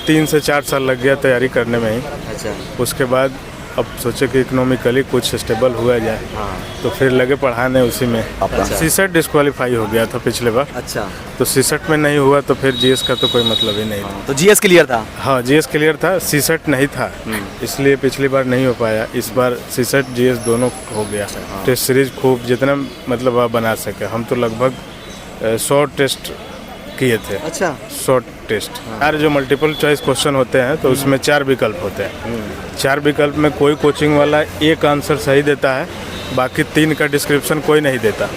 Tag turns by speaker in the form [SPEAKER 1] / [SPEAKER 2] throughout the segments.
[SPEAKER 1] 3 से 4 साल लग गया तैयारी करने में ही।
[SPEAKER 2] अच्छा।
[SPEAKER 1] उसके बाद अब सोचे कि इकोनॉमिकली कुछ स्टेबल हुआ जाए।
[SPEAKER 2] हाँ।
[SPEAKER 1] तो फिर लगे पढ़ाने उसी में।
[SPEAKER 2] अच्छा।
[SPEAKER 1] सीसेट डिस्क्वालीफाई हो गया था पिछले बार।
[SPEAKER 2] अच्छा।
[SPEAKER 1] तो सीसेट में नहीं हुआ तो फिर जीएस का तो कोई मतलब ही नहीं था।
[SPEAKER 2] तो जीएस क्लियर था?
[SPEAKER 1] हाँ, जीएस क्लियर था, सीसेट नहीं था, इसलिए पिछली बार नहीं हो पाया। इस बार सीसेट जीएस दोनों हो गया। टेस्ट सीरीज खूब जितना मतलब आप बना सके। हम तो लगभग 100 टेस्ट किए थे।
[SPEAKER 2] अच्छा।
[SPEAKER 1] 100 टेस्ट। यार जो मल्टीपल चॉइस क्वेश्चन होते हैं तो उसमें 4 विकल्प होते हैं। 4 विकल्प में कोई कोचिंग वाला एक आंसर सही देता है, बाकी 3 का डिस्क्रिप्शन कोई नहीं देता।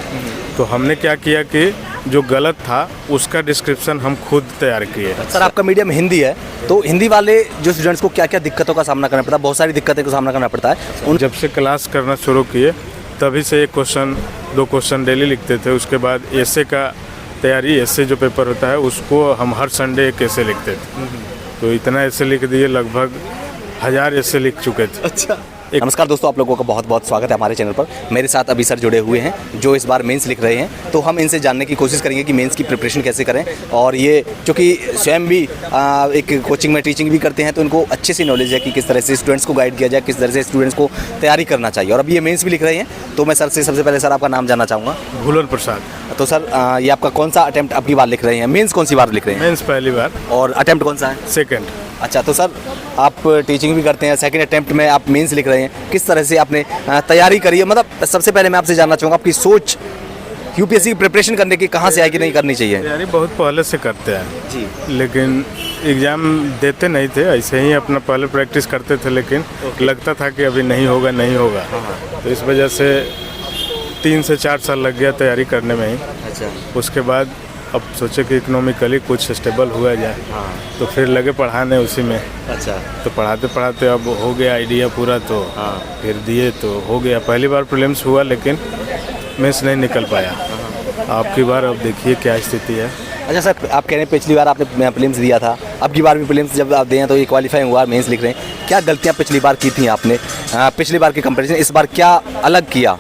[SPEAKER 1] तो हमने क्या किया कि जो गलत था उसका डिस्क्रिप्शन हम खुद तैयार किए।
[SPEAKER 2] सर आपका मीडियम हिंदी है, तो हिंदी वाले जो स्टूडेंट्स को क्या क्या दिक्कतों का सामना करना पड़ता है? बहुत सारी दिक्कतें का सामना करना पड़ता है।
[SPEAKER 1] जब से क्लास करना शुरू किए तभी से 1 क्वेश्चन 2 क्वेश्चन डेली लिखते थे। उसके बाद एसे का तैयारी, एसे जो पेपर होता है उसको हम हर संडे एक एसे लिखते थे। तो इतना एसे लिख दिए, लगभग 1000 एसे लिख चुके थे।
[SPEAKER 2] अच्छा। नमस्कार दोस्तों, आप लोगों का बहुत बहुत स्वागत है हमारे चैनल पर। मेरे साथ अभी सर जुड़े हुए हैं जो इस बार मेंस लिख रहे हैं। तो हम इनसे जानने की कोशिश करेंगे कि मेंस की प्रिपरेशन कैसे करें, और ये क्योंकि स्वयं भी एक कोचिंग में टीचिंग भी करते हैं तो इनको अच्छे से नॉलेज है कि किस तरह से स्टूडेंट्स को गाइड किया जाए, किस तरह से स्टूडेंट्स को तैयारी करना चाहिए। और अभी ये मेंस भी लिख रहे हैं, तो मैं सर से सबसे पहले सर आपका नाम जानना चाहूँगा।
[SPEAKER 1] भूलन प्रसाद।
[SPEAKER 2] तो सर ये आपका कौन सा अटेम्प्ट अब की बार लिख रहे हैं? मेंस कौन सी बार लिख रहे हैं?
[SPEAKER 1] मेंस पहली बार।
[SPEAKER 2] और अटेम्प्ट कौन सा है?
[SPEAKER 1] सेकंड।
[SPEAKER 2] अच्छा, तो सर आप टीचिंग भी करते हैं, सेकंड अटेम्प्ट में आप मेंस लिख रहे हैं, किस तरह से आपने तैयारी करी है? मतलब सबसे पहले मैं आपसे जानना चाहूँगा आपकी सोच यूपीएससी की प्रिपरेशन करने की कहाँ से आई कि नहीं करनी चाहिए?
[SPEAKER 1] तैयारी बहुत पहले से करते हैं
[SPEAKER 2] जी,
[SPEAKER 1] लेकिन एग्ज़ाम देते नहीं थे, ऐसे ही अपना पहले प्रैक्टिस करते थे। लेकिन लगता था कि अभी नहीं होगा नहीं होगा। तो इस वजह से 3 से 4 साल लग गया तैयारी करने में ही।
[SPEAKER 2] अच्छा।
[SPEAKER 1] उसके बाद अब सोचे कि इकोनॉमिकली कुछ स्टेबल हुआ जाए।
[SPEAKER 2] हाँ।
[SPEAKER 1] तो फिर लगे पढ़ाने उसी में।
[SPEAKER 2] अच्छा।
[SPEAKER 1] तो पढ़ाते पढ़ाते अब हो गया आइडिया पूरा। तो
[SPEAKER 2] हाँ।
[SPEAKER 1] फिर दिए तो हो गया। पहली बार प्रीलिम्स हुआ लेकिन मेंस नहीं निकल पाया। आपकी बार अब देखिए क्या स्थिति है।
[SPEAKER 2] अच्छा सर, आप कह रहे हैं पिछली बार आपने प्रीलिम्स दिया था, अब की बार भी प्रीलिम्स जब आप दें तो ये क्वालिफाई हुआ, मेंस लिख रहे हैं। क्या गलतियाँ पिछली बार की थी आपने? पिछली बार के कंपैरिजन इस बार क्या अलग किया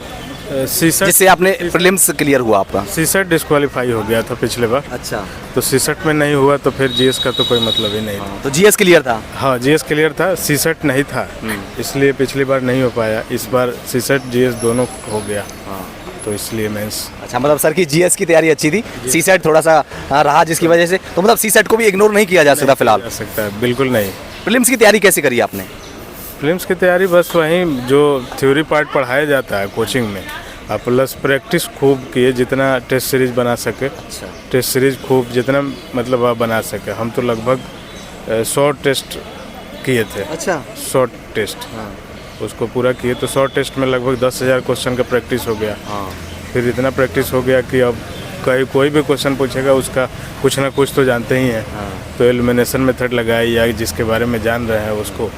[SPEAKER 1] सीसेट
[SPEAKER 2] जिससे आपने प्रीलिम्स क्लियर हुआ आपका?
[SPEAKER 1] सीसेट डिस्क्वालीफाई हो गया था पिछले बार।
[SPEAKER 2] अच्छा।
[SPEAKER 1] तो सीसेट में नहीं हुआ तो फिर जीएस का तो कोई मतलब ही नहीं था।
[SPEAKER 2] तो जीएस क्लियर था?
[SPEAKER 1] हाँ, जीएस क्लियर था, सीसेट नहीं था, इसलिए पिछली बार नहीं हो पाया। इस बार सीसेट जीएस दोनों हो गया। तो इसलिए मेंस।
[SPEAKER 2] अच्छा, मतलब सर की जीएस की तैयारी अच्छी थी, सीसेट थोड़ा सा रहा जिसकी वजह से, तो मतलब सीसेट को भी इग्नोर नहीं किया जा सकता फिलहाल?
[SPEAKER 1] जा सकता है, बिल्कुल नहीं।
[SPEAKER 2] प्रीलिम्स की तैयारी कैसे करी आपने?
[SPEAKER 1] प्रीलिम्स की तैयारी बस वहीं जो थ्योरी पार्ट पढ़ाया जाता है कोचिंग में, आप प्लस प्रैक्टिस खूब किए जितना टेस्ट सीरीज बना सके।
[SPEAKER 2] अच्छा।
[SPEAKER 1] टेस्ट सीरीज खूब जितना मतलब आप बना सके। हम तो लगभग 100 टेस्ट किए थे।
[SPEAKER 2] अच्छा।
[SPEAKER 1] 100 टेस्ट।
[SPEAKER 2] हाँ।
[SPEAKER 1] उसको पूरा किए तो 100 टेस्ट में लगभग 10,000 क्वेश्चन का प्रैक्टिस हो गया।
[SPEAKER 2] हाँ।
[SPEAKER 1] फिर इतना प्रैक्टिस हो गया कि अब कोई भी क्वेश्चन पूछेगा उसका कुछ ना कुछ तो जानते ही हैं।
[SPEAKER 2] हाँ।
[SPEAKER 1] तो एलिमिनेशन मेथड लगाए या जिसके बारे में जान रहे हैं उसको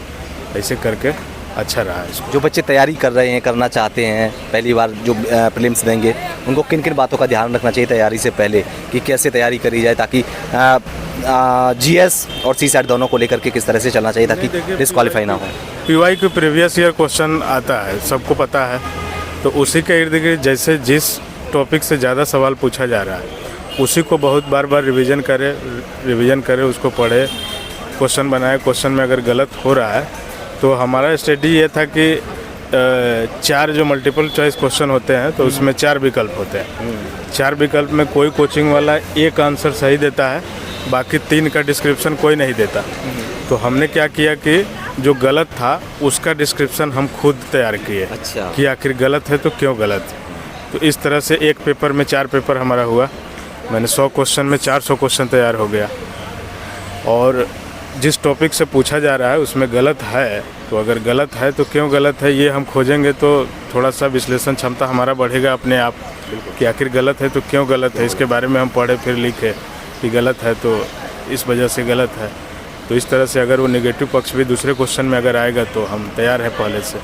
[SPEAKER 1] ऐसे करके अच्छा रहा है इसको।
[SPEAKER 2] जो बच्चे तैयारी कर रहे हैं, करना चाहते हैं, पहली बार जो प्रीलिम्स देंगे, उनको किन किन बातों का ध्यान रखना चाहिए तैयारी से पहले, कि कैसे तैयारी करी जाए ताकि जीएस और सीसेट दोनों को लेकर के किस तरह से चलना चाहिए ताकि डिस्क्वालीफाई ना हो?
[SPEAKER 1] पीवाई के प्रीवियस ईयर क्वेश्चन आता है, सबको पता है। तो उसी के इर्द गिर्द जैसे जिस टॉपिक से ज़्यादा सवाल पूछा जा रहा है उसी को बहुत बार रिवीजन करे, उसको पढ़े, क्वेश्चन बनाए। क्वेश्चन में अगर गलत हो रहा है तो हमारा स्ट्रेटजी ये था कि 4 जो मल्टीपल चॉइस क्वेश्चन होते हैं तो उसमें 4 विकल्प होते हैं। 4 विकल्प में कोई कोचिंग वाला एक आंसर सही देता है, बाकी 3 का डिस्क्रिप्शन कोई नहीं देता। तो हमने क्या किया कि जो गलत था उसका डिस्क्रिप्शन हम खुद तैयार किए।
[SPEAKER 2] अच्छा।
[SPEAKER 1] कि आखिर गलत है तो क्यों गलत। तो इस तरह से एक पेपर में 4 पेपर हमारा हुआ। मैंने 100 क्वेश्चन में 400 क्वेश्चन तैयार हो गया। और जिस टॉपिक से पूछा जा रहा है उसमें गलत है तो अगर गलत है तो क्यों गलत है ये हम खोजेंगे तो थोड़ा सा विश्लेषण क्षमता हमारा बढ़ेगा अपने आप कि आखिर गलत है तो क्यों गलत है, इसके बारे में हम पढ़े फिर लिखे कि गलत है तो इस वजह से गलत है। तो इस तरह से अगर वो नेगेटिव पक्ष भी दूसरे क्वेश्चन में अगर आएगा तो हम तैयार हैं पहले से।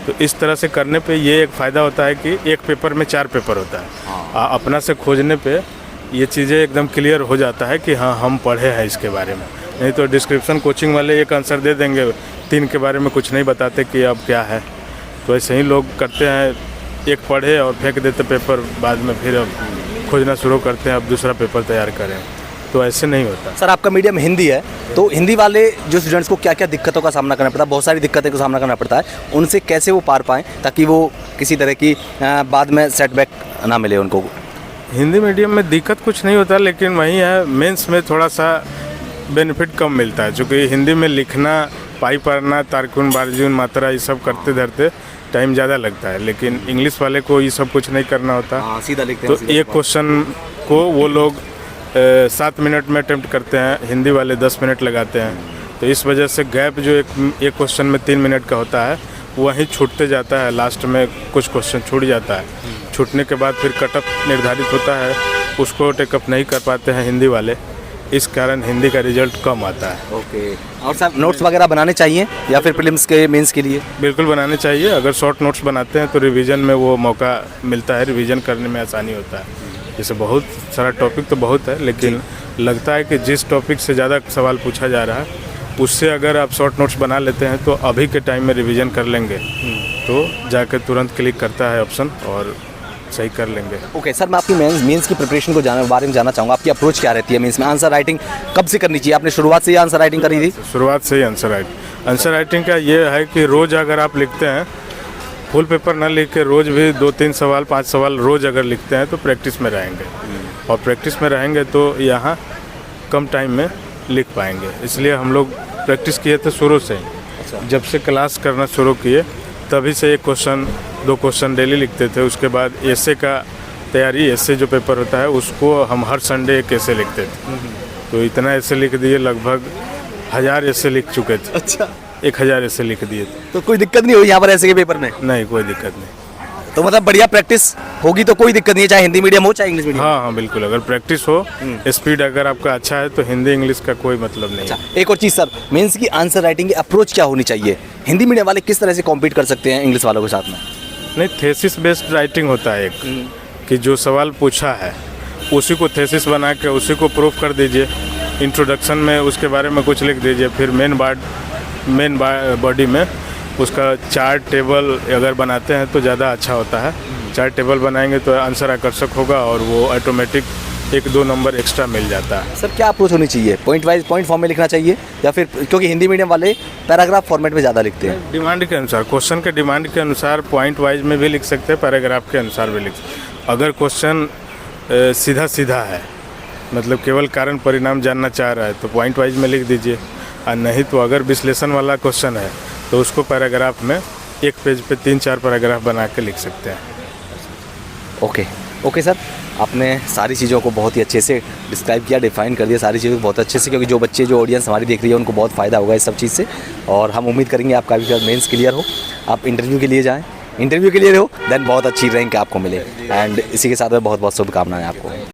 [SPEAKER 1] तो इस तरह से करने पे ये एक फ़ायदा होता है कि एक पेपर में 4 पेपर होता है। अपना से खोजने पे ये चीज़ें एकदम क्लियर हो जाता है कि हाँ हम पढ़े हैं इसके बारे में। नहीं तो डिस्क्रिप्शन कोचिंग वाले एक आंसर दे देंगे, 3 के बारे में कुछ नहीं बताते कि अब क्या है। तो ऐसे ही लोग करते हैं, एक पढ़े और फेंक देते पेपर, बाद में फिर अब खोजना शुरू करते हैं अब दूसरा पेपर तैयार करें। तो ऐसे नहीं होता।
[SPEAKER 2] सर आपका मीडियम हिंदी है, तो हिंदी वाले जो स्टूडेंट्स को क्या क्या दिक्कतों का सामना करना पड़ता है, बहुत सारी दिक्कतें का सामना करना पड़ता है, उनसे कैसे वो पार पाएँ ताकि वो किसी तरह की बाद में सेटबैक ना मिले उनको?
[SPEAKER 1] हिंदी मीडियम में दिक्कत कुछ नहीं होता, लेकिन वही है मेंस में थोड़ा सा बेनिफिट कम मिलता है, क्योंकि हिंदी में लिखना, पाई पढ़ना, तारकुन बारजून मात्रा ये सब करते धरते टाइम ज़्यादा लगता है, लेकिन इंग्लिश वाले को ये सब कुछ नहीं करना होता।
[SPEAKER 2] हाँ, सीधा लिखते
[SPEAKER 1] तो
[SPEAKER 2] हैं, सीधा
[SPEAKER 1] एक क्वेश्चन को वो लोग 7 मिनट में अटेम्प्ट करते हैं, हिंदी वाले 10 मिनट लगाते हैं। तो इस वजह से गैप जो एक क्वेश्चन में 3 मिनट का होता है वहीं छूटते जाता है, लास्ट में कुछ क्वेश्चन छूट जाता है। छूटने के बाद फिर कटअप निर्धारित होता है, उसको टेकअप नहीं कर पाते हैं हिंदी वाले, इस कारण हिंदी का रिजल्ट कम आता है।
[SPEAKER 2] ओके। और सर नोट्स वगैरह बनाने चाहिए या फिर प्रीलिम्स के मेंस के लिए?
[SPEAKER 1] बिल्कुल बनाने चाहिए। अगर शॉर्ट नोट्स बनाते हैं तो रिवीजन में वो मौका मिलता है, रिवीजन करने में आसानी होता है। जैसे बहुत सारा टॉपिक तो बहुत है, लेकिन लगता है कि जिस टॉपिक से ज़्यादा सवाल पूछा जा रहा है उससे अगर आप शॉर्ट नोट्स बना लेते हैं तो अभी के टाइम में रिवीजन कर लेंगे तो जाकर तुरंत क्लिक करता है ऑप्शन और सही कर लेंगे।
[SPEAKER 2] ओके सर, मैं आपकी मेंस की प्रिपरेशन को बारे में जानना चाहूँगा। आपकी अप्रोच क्या रहती है मेंस में? आंसर राइटिंग कब से करनी चाहिए? आपने शुरुआत से ही आंसर राइटिंग करी थी?
[SPEAKER 1] शुरुआत से ही आंसर राइटिंग का ये है कि रोज़ अगर आप लिखते हैं, फुल पेपर ना लिख के रोज़ भी 2-3 सवाल 5 सवाल रोज़ अगर लिखते हैं तो प्रैक्टिस में रहेंगे, और प्रैक्टिस में रहेंगे तो यहाँ कम टाइम में लिख पाएंगे। इसलिए हम लोग प्रैक्टिस किए थे शुरू से ही। जब से क्लास करना शुरू किए तभी से 1 क्वेश्चन 2 क्वेश्चन डेली लिखते थे। उसके बाद एसे का तैयारी, एसे जो पेपर होता है उसको हम हर संडे एक एसे लिखते थे। तो इतना एसे लिख दिए, लगभग 1000 एसे लिख चुके थे।
[SPEAKER 2] अच्छा,
[SPEAKER 1] 1000 एसे लिख दिए थे।
[SPEAKER 2] तो कोई दिक्कत नहीं हुई यहाँ पर ऐसे के पेपर में?
[SPEAKER 1] नहीं, कोई दिक्कत नहीं।
[SPEAKER 2] तो मतलब बढ़िया प्रैक्टिस होगी तो कोई दिक्कत नहीं है, चाहे हिंदी मीडियम हो चाहे इंग्लिश मीडियम।
[SPEAKER 1] हाँ, बिल्कुल। अगर प्रैक्टिस हो, स्पीड अगर आपका अच्छा है तो हिंदी इंग्लिश का कोई मतलब नहीं है।
[SPEAKER 2] एक और चीज़ सर, मेंस की आंसर राइटिंग की अप्रोच क्या होनी चाहिए? हिंदी मीडियम वाले किस तरह से कॉम्पीट कर सकते हैं इंग्लिश वालों के साथ में?
[SPEAKER 1] नहीं, थेसिस बेस्ड राइटिंग होता है एक, कि जो सवाल पूछा है उसी को थेसिस बना के उसी को प्रूफ कर दीजिए। इंट्रोडक्शन में उसके बारे में कुछ लिख दीजिए, फिर मेन बॉडी में उसका चार्ट टेबल अगर बनाते हैं तो ज़्यादा अच्छा होता है। चार्ट टेबल बनाएंगे तो आंसर आकर्षक होगा और वो ऑटोमेटिक 1-2 नंबर एक्स्ट्रा मिल जाता है।
[SPEAKER 2] सर क्या अप्रोच होनी चाहिए? पॉइंट वाइज पॉइंट फॉर्म में लिखना चाहिए या फिर, क्योंकि हिंदी मीडियम वाले पैराग्राफ फॉर्मेट में ज़्यादा लिखते हैं?
[SPEAKER 1] डिमांड के अनुसार, क्वेश्चन के डिमांड के अनुसार पॉइंट वाइज में भी लिख सकते हैं, पैराग्राफ के अनुसार भी लिख सकते हैं। अगर क्वेश्चन सीधा सीधा है, मतलब केवल कारण परिणाम जानना चाह रहा है तो पॉइंट वाइज में लिख दीजिए, और नहीं तो अगर विश्लेषण वाला क्वेश्चन है तो उसको पैराग्राफ में 1 पेज पे 3-4 पैराग्राफ बना के लिख सकते हैं।
[SPEAKER 2] ओके सर, आपने सारी चीज़ों को बहुत ही अच्छे से डिस्क्राइब किया, डिफाइन कर दिया सारी चीज़ों को बहुत अच्छे से, क्योंकि जो बच्चे जो ऑडियंस हमारी देख रही है उनको बहुत फ़ायदा होगा इस सब चीज़ से। और हम उम्मीद करेंगे आपका भी मेंस क्लियर हो, आप इंटरव्यू के लिए जाएँ, इंटरव्यू के लिए हो, देन बहुत अच्छी रैंक आपको मिले। एंड इसी के साथ में बहुत बहुत शुभकामनाएं आपको।